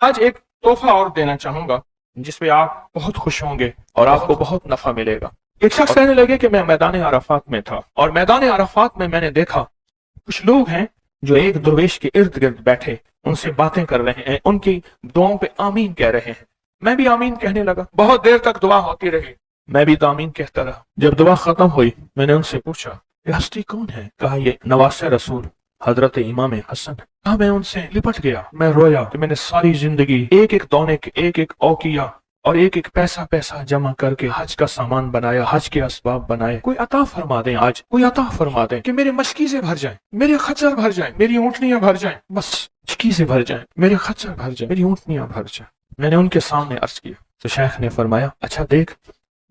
आज एक तोहफा और देना चाहूंगा जिस पे आप बहुत खुश होंगे और आपको बहुत नफा मिलेगा। एक शख्स कहने लगे कि मैं मैदान अराफात में था और मैदान अराफात में मैंने देखा कुछ लोग हैं जो एक दरवेश के इर्द गिर्द बैठे उनसे बातें कर रहे हैं, उनकी दुआओं पे आमीन कह रहे हैं। मैं भी आमीन कहने लगा, बहुत देर तक दुआ होती रही, मैं भी तो आमीन कहता रहा। जब दुआ खत्म हुई मैंने उनसे पूछा ये हस्ती कौन है? कहा ये नवासे रसूल हजरत इमाम हसन। कहा मैं उनसे लिपट गया, मैं रोया कि मैंने सारी जिंदगी एक एक दौने एक एक औकिया और एक एक पैसा पैसा जमा करके हज का सामान बनाया, हज के असबाब बनाए। कोई अता फरमा दें, आज कोई अता फरमा दें कि मेरे मशकीज़ें भर जाएं, मेरे खच्चर भर जाएं, मेरी ऊँटनियां भर जाएं, बस मशकीज़ें भर जाएं, मेरे खच्चर भर जाएं, मेरी ऊँटनियां भर जाएं। मैंने उनके सामने अर्ज किया तो शेख ने फरमाया अच्छा देख,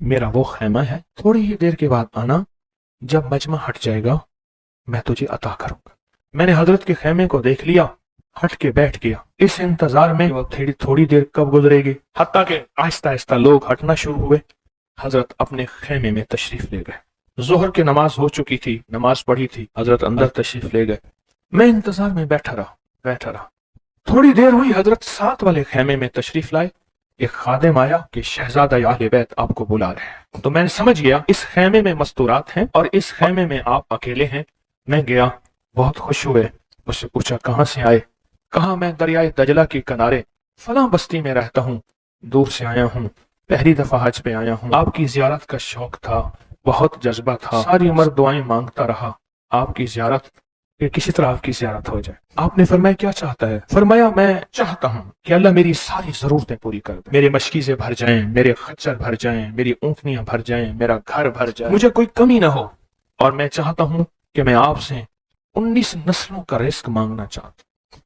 मेरा वो खैमा है, थोड़ी ही देर के बाद आना, जब मजमा हट जाएगा मैं तुझे अता करूंगा। मैंने हजरत के खैमे को देख लिया, हट के बैठ गया, इस इंतजार में वो थोड़ी देर कब गुजरेगी। हत्ता के आहिस्ता आहिस्ता लोग हटना शुरू हुए। हजरत अपने खैमे में तशरीफ ले गए। जोहर की नमाज हो चुकी थी, नमाज पढ़ी थी, हजरत अंदर तशरीफ ले गए। मैं इंतजार में बैठा रहा। थोड़ी देर हुई, हजरत साथ वाले खैमे में तशरीफ लाए। एक खादिम आया कि शहजादा अहले बैत आपको बुला रहे हैं। तो मैंने समझ गया इस खैमे में मस्तूरात हैं और इस खैमे में आप अकेले हैं। मैं गया, बहुत खुश हुए, उससे पूछा कहाँ से आए? कहा मैं दरियाए दजला के किनारे फला बस्ती में रहता हूँ, दूर से आया हूँ, पहली दफा हज पे आया हूँ। आपकी जियारत का शौक था, बहुत जज्बा था, सारी उम्र दुआएं मांगता रहा आपकी जियारत, कि किसी तरह आपकी जियारत हो जाए। आपने फरमाया क्या चाहता है? फरमाया मैं चाहता हूँ कि अल्लाह मेरी सारी जरूरतें पूरी कर दे, मेरे मशकीज़ें भर जाएं, मेरे खच्चर भर जाएं, मेरी ऊँटनियां भर जाएं, मेरा घर भर जाए, मुझे कोई कमी ना हो। और मैं चाहता हूँ कि मैं आपसे 19 नस्लों का रिस्क मांगना चाहता।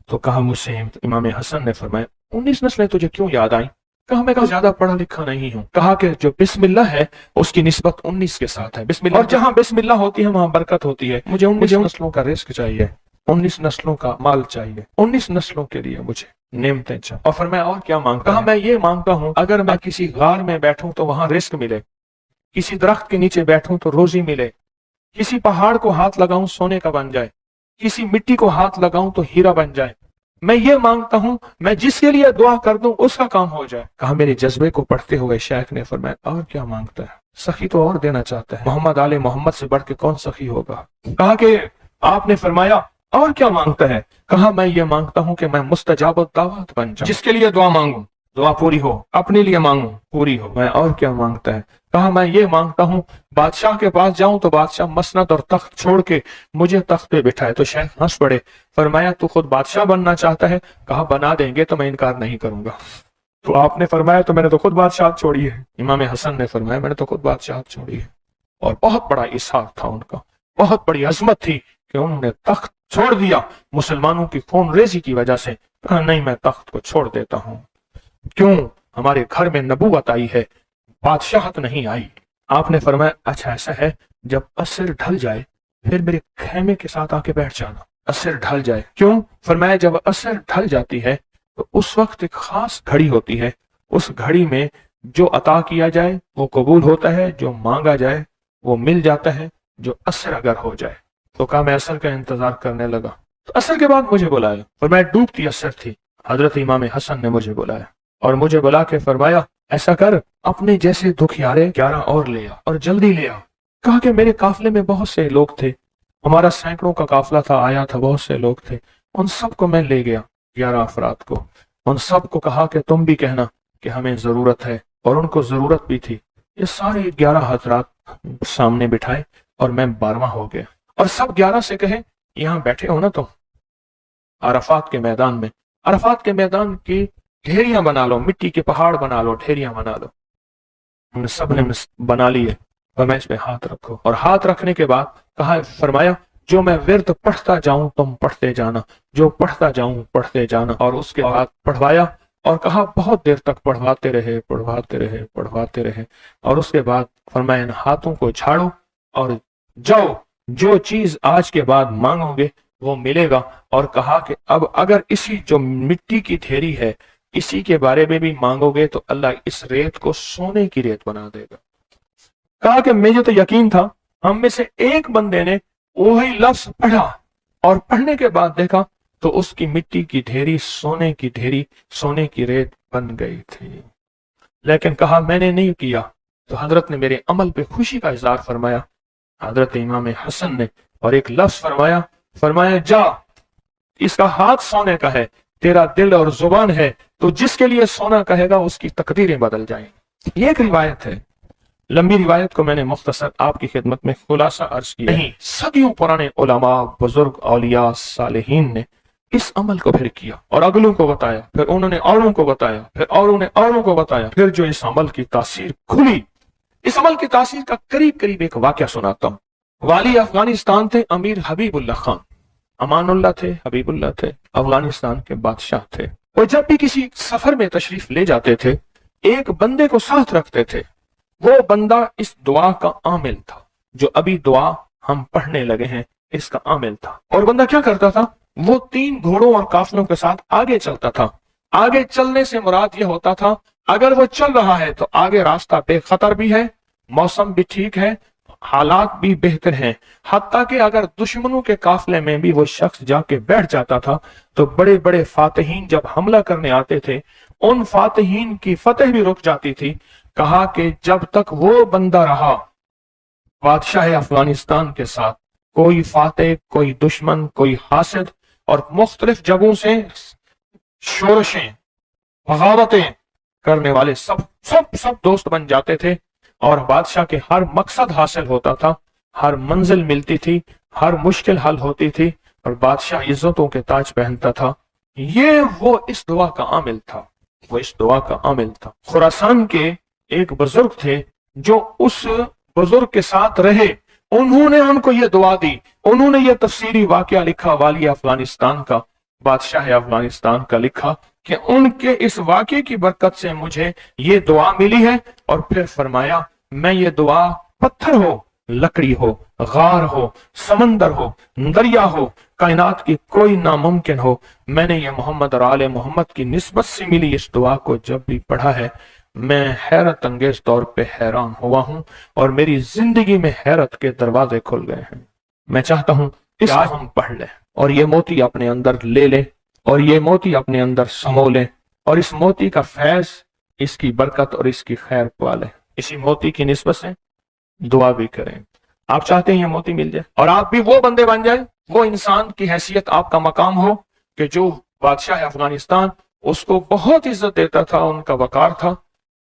तो कहा मुझसे इमाम हसन ने फरमाया 19 नस्लें तुझे क्यों याद आई? कहा मैं ज्यादा पढ़ा लिखा नहीं हूँ। कहा कि जो बिस्मिल्लाह है उसकी निस्बत 19 के साथ है, बिस्मिल्लाह, और जहाँ बिस्मिल्लाह होती है वहां बरकत होती है। मुझे 19 नस्लों का रिस्क चाहिए, 19 नस्लों का माल चाहिए, 19 नस्लों के लिए मुझे नेमतें चाहिए। और फरमाया और क्या मांगता? कहा मैं ये मांगता हूँ अगर मैं किसी गार में बैठूं तो वहां रिस्क मिले, किसी दरख्त के नीचे बैठूं तो रोजी मिले, किसी पहाड़ को हाथ लगाऊं सोने का बन जाए, किसी मिट्टी को हाथ लगाऊं तो हीरा बन जाए। मैं ये मांगता हूं मैं जिसके लिए दुआ कर दूं उसका काम हो जाए। कहा मेरे जज्बे को पढ़ते हुए शेख ने फरमाया और क्या मांगता है? सखी तो और देना चाहता है, मोहम्मद आले मोहम्मद से बढ़ के कौन सखी होगा। कहा कि आपने फरमाया और क्या मांगता है? कहा मैं ये मांगता हूं कि मैं मुस्तजाब दावत बन जाऊं, जिसके लिए दुआ मांगू दुआ पूरी हो, अपने लिए मांगू पूरी हो। मैं और क्या मांगता है? कहा मैं ये मांगता हूँ बादशाह के पास जाऊं तो बादशाह मसनद और तख्त छोड़ के मुझे तख्त पे बिठाए। तो शेख हंस पड़े, फरमाया तू खुद बादशाह बनना चाहता है? कहा बना देंगे तो मैं इनकार नहीं करूंगा। तो आपने फरमाया तो मैंने तो खुद बादशाह छोड़ी है। इमाम हसन ने फरमाया मैंने तो खुद बादशाह छोड़ी है। और बहुत बड़ा इसार था उनका, बहुत बड़ी अजमत थी कि उन्होंने तख्त छोड़ दिया मुसलमानों की खून रेजी की वजह से। कहा नहीं मैं तख्त को छोड़ देता हूँ, क्यों? हमारे घर में नबूवत आई है, बादशाहत नहीं आई। आपने फरमाया अच्छा ऐसा है, जब असर ढल जाए फिर मेरे खैमे के साथ आके बैठ जाना। असर ढल जाए क्यों? फरमाया जब असर ढल जाती है तो उस वक्त एक खास घड़ी होती है, उस घड़ी में जो अता किया जाए वो कबूल होता है, जो मांगा जाए वो मिल जाता है, जो असर अगर हो जाए। तो कहा मैं असर का इंतजार करने लगा। तो असर के बाद मुझे बुलाया, फरमाया डूबती असर थी, हजरत इमाम हसन ने मुझे बुलाया और मुझे बुला के फरमाया ऐसा कर अपने जैसे दुखियारे 11 और ले आ और जल्दी ले आ। कहा कि मेरे काफले में बहुत से लोग थे, हमारा सैकड़ों का काफला था, आया था, बहुत से लोग थे, उन सबको मैं ले गया 11 अफराद को। उन सबको कहा कि तुम भी कहना कि हमें जरूरत है, और उनको जरूरत भी थी। ये सारे 11 हजरात सामने बिठाए और मैं 12वां हो गया। और सब 11 से कहे यहाँ बैठे हो ना तुम अरफात के मैदान में, अरफात के मैदान की ढेरियां बना लो, मिट्टी के पहाड़ बना लो, ढेरियां बना लो। हमने सब ने बना लिए और मैं इस पे हाथ रखो। और हाथ रखने के बाद कहा फरमाया जो मैं विर्द पढ़ता जाऊं तुम पढ़ते जाना, जो पढ़ता जाऊं पढ़ते जाना। और उसके बाद पढ़वाया और कहा बहुत देर तक पढ़वाते रहे पढ़वाते रहे पढ़वाते रहे। और उसके बाद फरमाया इन हाथों को झाड़ो और जाओ, जो चीज आज के बाद मांगोगे वो मिलेगा। और कहा कि अब अगर इसी जो मिट्टी की ढेरी है इसी के बारे में भी मांगोगे तो अल्लाह इस रेत को सोने की रेत बना देगा। कहा कि मुझे तो यकीन था, हम में से एक बंदे ने वही लफ्ज पढ़ा और पढ़ने के बाद देखा तो उसकी मिट्टी की ढेरी सोने की ढेरी, सोने की रेत बन गई थी। लेकिन कहा मैंने नहीं किया। तो हजरत ने मेरे अमल पे खुशी का इजहार फरमाया, हजरत इमाम हसन ने, और एक लफ्ज फरमाया, फरमाया जा, इसका हाथ सोने का है, तेरा दिल और जुबान है, तो जिसके लिए सोना कहेगा उसकी तकदीरें बदल जाएंगी। ये एक रिवायत है। लंबी रिवायत को मैंने मुख्तसर आपकी खिदमत में खुलासा अर्ज किया। नहीं, सदियों पुराने उलमा, बुजुर्ग, औलिया, सालिहीन ने इस अमल को फिर किया और अगलों को बताया, फिर उन्होंने औरों को बताया, फिर औरों ने औरों को बताया, फिर जो इस अमल की तासीर खुली, इस अमल की तासीर का करीब करीब एक वाकया सुनाता हूँ। वाली अफगानिस्तान थे अमीर हबीबुल्लाह खान, अमानुल्लाह थे, हबीबुल्लाह थे, अफगानिस्तान के बादशाह थे। वो जब भी किसी सफर में तशरीफ ले जाते थे, एक बंदे को साथ रखते थे। वो बंदा इस दुआ का आमिल था, जो अभी दुआ हम पढ़ने लगे हैं इसका आमिल था। और बंदा क्या करता था, वो 3 घोड़ों और काफिलों के साथ आगे चलता था। आगे चलने से मुराद ये होता था, अगर वो चल रहा है तो आगे रास्ता बेखतर भी है, मौसम भी ठीक है, हालात भी बेहतर हैं। हत्ता कि अगर दुश्मनों के काफिले में भी वो शख्स जाके बैठ जाता था, तो बड़े बड़े फातिहीन जब हमला करने आते थे, उन फातिहीन की फतेह भी रुक जाती थी। कहा कि जब तक वो बंदा रहा बादशाह अफगानिस्तान के साथ, कोई फातेह, कोई दुश्मन, कोई हासिद और मुख्तलिफ जगहों से शोरशें, बगावतें करने वाले सब सब सब दोस्त बन जाते थे, और बादशाह के हर मकसद हासिल होता था, हर मंजिल मिलती थी, हर मुश्किल हल होती थी, और बादशाह इज्जतों के ताज पहनता था। ये वो इस दुआ का आमिल था, वो इस दुआ का आमिल था। खुरासान के एक बुजुर्ग थे जो उस बुजुर्ग के साथ रहे, उन्होंने उनको ये दुआ दी, उन्होंने ये तफसीरी वाकया लिखा, वाली अफगानिस्तान का, बादशाह अफगानिस्तान का लिखा कि उनके इस वाकये की बरकत से मुझे ये दुआ मिली है। और फिर फरमाया, मैं ये दुआ पत्थर हो, लकड़ी हो, गार हो, समंदर हो, दरिया हो, कायनात की कोई नामुमकिन हो, मैंने ये मोहम्मद और आले मोहम्मद की निस्बत से मिली इस दुआ को जब भी पढ़ा है, मैं हैरत अंगेज तौर पे हैरान हुआ हूं और मेरी जिंदगी में हैरत के दरवाजे खुल गए हैं। मैं चाहता हूं इसको हम पढ़ लें और ये मोती अपने अंदर ले लें और ये मोती अपने अंदर समो लें और इस मोती का फैज, इसकी बरकत और इसकी खैर पा लें। इसी मोती की निस्बत से दुआ भी करें। आप चाहते हैं ये मोती मिल जाए और आप भी वो बंदे बन जाए, वो इंसान की हैसियत, आपका मकाम हो कि जो बादशाह अफगानिस्तान उसको बहुत इज्जत देता था, उनका वकार था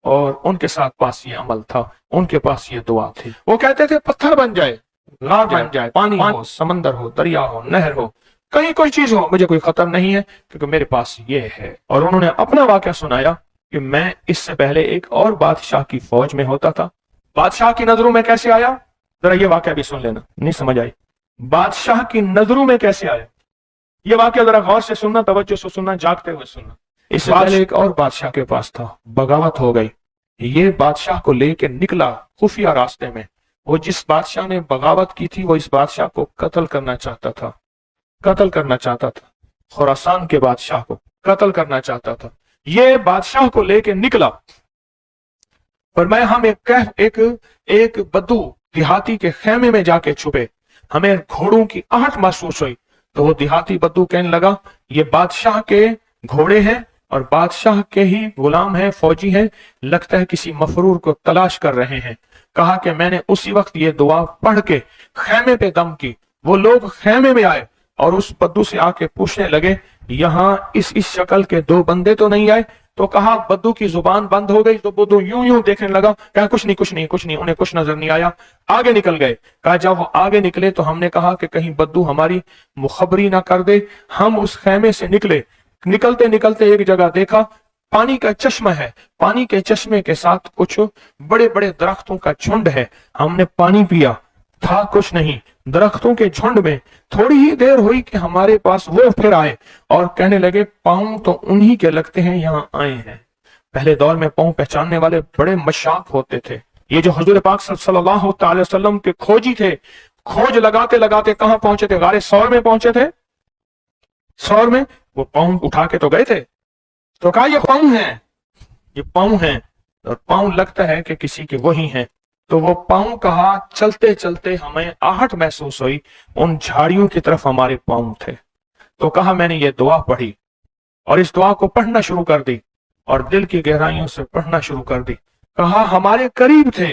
और उनके साथ पास ये अमल था, उनके पास ये दुआ थी। वो कहते थे पत्थर बन जाए, गार बन जाए, पानी हो, समंदर हो, दरिया हो, नहर हो, कहीं कोई चीज हो, मुझे कोई खतर नहीं है क्योंकि मेरे पास ये है। और उन्होंने अपना वाकया सुनाया कि मैं इससे पहले एक और बादशाह की फौज में होता था। बादशाह की नजरों में कैसे आया, जरा ये वाकया भी सुन लेना, नहीं समझ आई। बादशाह की नजरों में कैसे आया, ये वाकया जरा गौर से सुनना, तवज्जो से सुनना, जागते हुए सुनना। इस पहले एक और बादशाह के पास था, बगावत हो गई, ये बादशाह को लेके निकला खुफिया रास्ते में। वो जिस बादशाह ने बगावत की थी वो इस बादशाह को कत्ल करना चाहता था, कत्ल करना चाहता था, खुरासान के बादशाह को कत्ल करना चाहता था। ये बादशाह को लेके निकला, पर मैं हम एक बद्दू देहाती के खेमे में जाके छुपे, हमें घोड़ों की आहट महसूस हुई। तो वो देहाती बद्दू कहने लगा, ये बादशाह के घोड़े हैं और बादशाह के ही गुलाम हैं, फौजी हैं, लगता है किसी मफरूर को तलाश कर रहे हैं। कहा कि मैंने उसी वक्त ये दुआ पढ़ के खेमे पे दम की। वो लोग खेमे में आए और उस बद्दू से आके पूछने लगे, यहाँ इस शक्ल के 2 बंदे तो नहीं आए? तो कहा, बद्दू की जुबान बंद हो गई तो बद्दू यूं यूं देखने लगा, कहा कुछ नहीं कुछ नहीं कुछ नहीं, उन्हें कुछ नजर नहीं आया, आगे निकल गए। कहा जब वो आगे निकले तो हमने कहा कि कहीं बद्दू हमारी मुखबरी ना कर दे। हम उस खेमे से निकले, निकलते निकलते एक जगह देखा पानी का चश्मा है, पानी के चश्मे के साथ कुछ बड़े बड़े दरख्तों का झुंड है। हमने पानी पिया, था कुछ नहीं, दरख्तों के झुंड में। थोड़ी ही देर हुई कि हमारे पास वो फिर आए और कहने लगे, पांव तो उन्हीं के लगते हैं यहाँ आए हैं। पहले दौर में पांव पहचानने वाले बड़े मशाक होते थे। ये जो हुजूर पाक सल्लल्लाहु अलैहि वसल्लम के खोजी थे, खोज लगाते लगाते कहां पहुंचे थे? गारे सौर में पहुंचे थे। सौर में वो पांव उठा के तो गए थे, तो कहा ये पांव है, ये पांव है, और पांव लगता है कि किसी के वही हैं। तो वो पांव कहा, चलते चलते हमें आहट महसूस हुई, उन झाड़ियों की तरफ हमारे पांव थे। तो कहा मैंने ये दुआ पढ़ी और इस दुआ को पढ़ना शुरू कर दी और दिल की गहराइयों से पढ़ना शुरू कर दी। कहा हमारे करीब थे,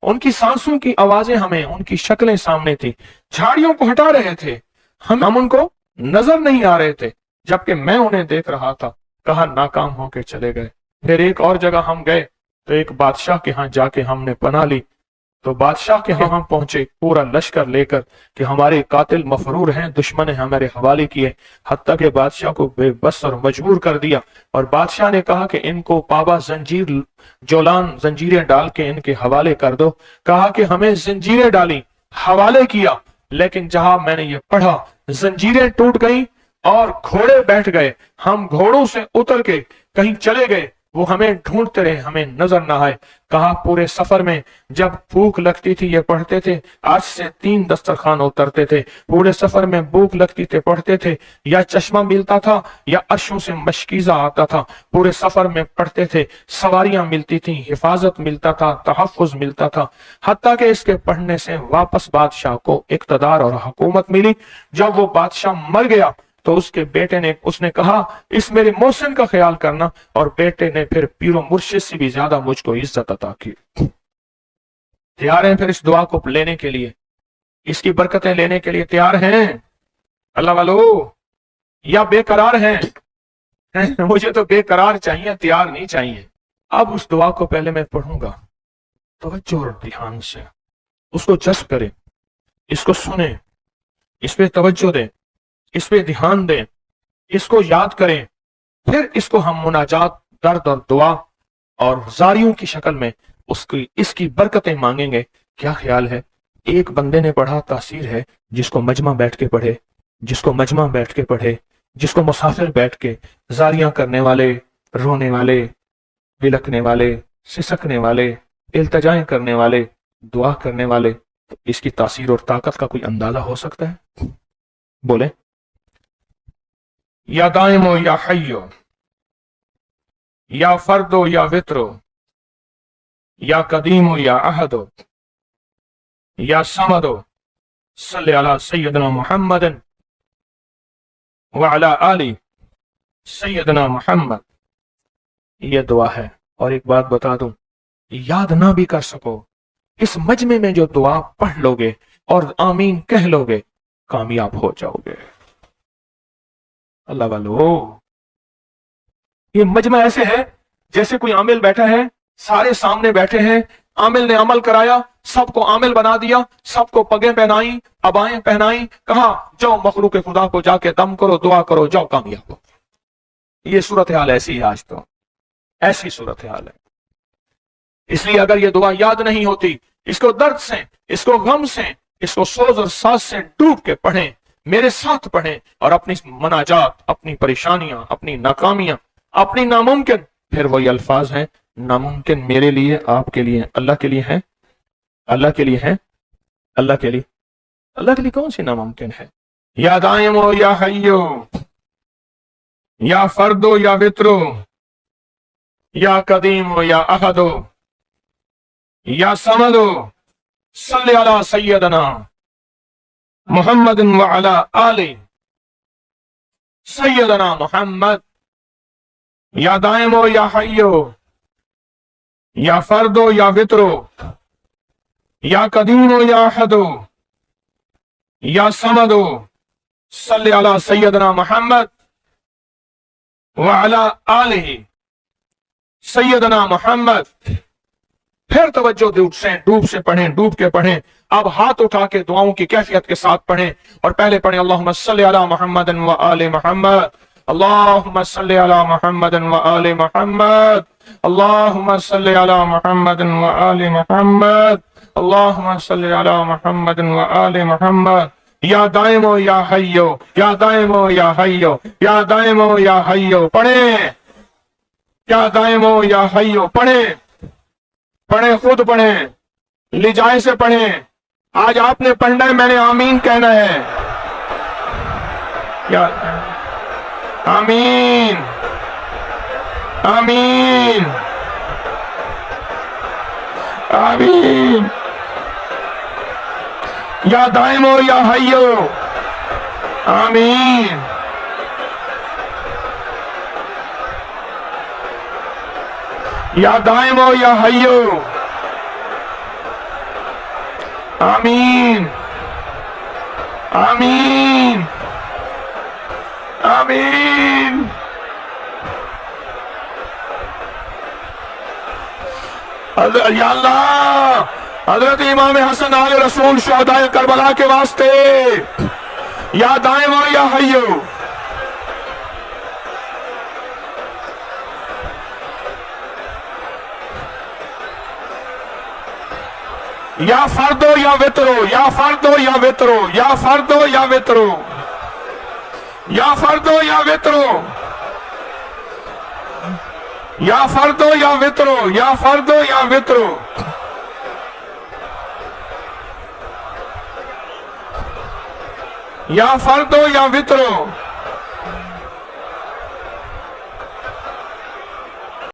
उनकी सांसों की आवाजें हमें, उनकी शक्लें सामने थी, झाड़ियों को हटा रहे थे, हम उनको नजर नहीं आ रहे थे, जबकि मैं उन्हें देख रहा था। कहा नाकाम होके चले गए। फिर एक और जगह हम गए तो एक बादशाह के यहाँ जाके हमने पनाह ली। तो बादशाह के यहाँ हम पहुंचे पूरा लश्कर लेकर कि हमारे कातिल मफरूर हैं, दुश्मन ने हमारे हवाले किए। हत्ता के बादशाह को बेबस और मजबूर कर दिया और बादशाह ने कहा कि इनको पाबा जंजीर जोलान जंजीरें डाल के इनके हवाले कर दो। कहा कि हमें जंजीरें डाली, हवाले किया, लेकिन जहां मैंने ये पढ़ा जंजीरें टूट गई और घोड़े बैठ गए। हम घोड़ों से उतर के कहीं चले गए, वो हमें ढूंढते रहे, हमें नजर ना आए। कहा पूरे सफर में जब भूख लगती थी ये पढ़ते थे, आज से 3 दस्तरखान उतरते थे। पूरे सफर में भूख लगती थी पढ़ते थे, या चश्मा मिलता था या अर्शों से मशकीजा आता था। पूरे सफर में पढ़ते थे, सवारियां मिलती थी, हिफाजत मिलता था, तहफ़्फ़ुज़ मिलता था। हत्ता कि इसके पढ़ने से वापस बादशाह को इक़्तिदार और हुकूमत मिली। जब वो बादशाह मर गया तो उसके बेटे ने, उसने कहा इस मेरे मोहसिन का ख्याल करना, और बेटे ने फिर पीरो मुर्शिद से भी ज्यादा मुझको इज्जत अता की। तैयार हैं फिर इस दुआ को लेने के लिए, इसकी बरकतें लेने के लिए तैयार हैं अल्लाह वालो, या बेकरार हैं? मुझे तो बेकरार चाहिए, तैयार नहीं चाहिए। अब उस दुआ को पहले मैं पढ़ूंगा, तवज्जो और ध्यान से उसको जज्ब करें, इसको सुने, इस पे तवज्जो दें, इस पे ध्यान दें, इसको याद करें। फिर इसको हम मुनाजात, दर्द और दुआ और जारियों की शक्ल में इसकी बरकतें मांगेंगे। क्या ख्याल है? एक बंदे ने पढ़ा, तासीर है। जिसको मजमा बैठ के पढ़े, जिसको मजमा बैठ के पढ़े, जिसको मुसाफिर बैठ के, जारियां करने वाले, रोने वाले, बिलकने वाले, सिसकने वाले, इल्तजाएं करने वाले, दुआ करने वाले, तो इसकी तासीर और ताकत का कोई अंदाजा हो सकता है? बोले या दाइमो या हय्यो, या फर्दो या वित्रो, या कदीमो या अहदो, या समदो, सल्ले अला सय्यदना मुहम्मदन व अला आली सय्यदना मुहम्मद। ये दुआ है। और एक बात बता दूं, याद ना भी कर सको, इस मजमे में जो दुआ पढ़ लोगे और आमीन कह लोगे, कामयाब हो जाओगे। अल्लाह वालो, ये मजमा ऐसे है जैसे कोई आमिल बैठा है, सारे सामने बैठे हैं, आमिल ने अमल कराया, सबको आमिल बना दिया, सबको पगें पहनाई, अबाएं पहनाई, कहा जाओ मखलूक खुदा को जाके दम करो, दुआ करो, जाओ कामयाब हो। ये सूरत हाल ऐसी है आज, तो ऐसी सूरत हाल है। इसलिए अगर ये दुआ याद नहीं होती, इसको दर्द से, इसको गम से, इसको सोज और साज से डूब के पढ़ें, मेरे साथ पढ़ें, और अपनी मनाजात, अपनी परेशानियां, अपनी नाकामियां, अपनी नामुमकिन, फिर वही अल्फाज हैं, नामुमकिन मेरे लिए, आपके लिए, अल्लाह के लिए है, अल्लाह के लिए है, अल्लाह के लिए, अल्लाह के लिए कौन सी नामुमकिन है? या दाइमो या हय्यो, या फर्दो या वित्रो, या कदीमो या अहदो, या समदो, सल्ले अला सय्यदना मुहम्मदिन व अला आली सय्यदना मुहम्मद। या दाइमो या हय्यो, या फर्दो या वित्रो, या कदीमो या अहदो, या समदो, सल्ले अला सय्यदना मुहम्मद व अला आलिहि सय्यदना मुहम्मद। फिर तवज्जो डूब से पढ़ें, डूब के पढ़ें। अब हाथ उठा के दुआओं की कैफियत के साथ पढ़ें, और पहले पढ़ें अल्लाहुम्मा सल्ली अला मुहम्मदिन व आले मुहम्मद, अल्लाहुम्मा सल्ली अला मुहम्मदिन व आले मुहम्मद, अल्लाहुम्मा सल्ली अला मुहम्मदिन व आले मुहम्मद, अल्लाहुम्मा सल्ली अला मुहम्मदिन व आले मुहम्मद। या दाइमो या हय्यो, या दाइमो या हय्यो, या दाइमो या हय्यो, पढ़ें, या दाइमो या हय्यो, पढ़ें, पढ़ें, खुद पढ़ें, लिजाए से पढ़ें। आज आपने पढ़ना है, मैंने आमीन कहना है। या आमीन, आमीन, आमीन। या दाइमो या हय्यो, आमीन, یا دائم ہو یا حیو. آمین آمین آمین. یا اللہ حضرت امام حسن آل رسول شہدائے کربلا کے واسطے یا دائم ہو یا حیو. یا فردو یا وطرو یا فردو یا وطرو یا فردو یا وطرو یا فردو یا وطرو یا فردو یا وطرو یا فردو یا وطرو. یا فردو یا وطرو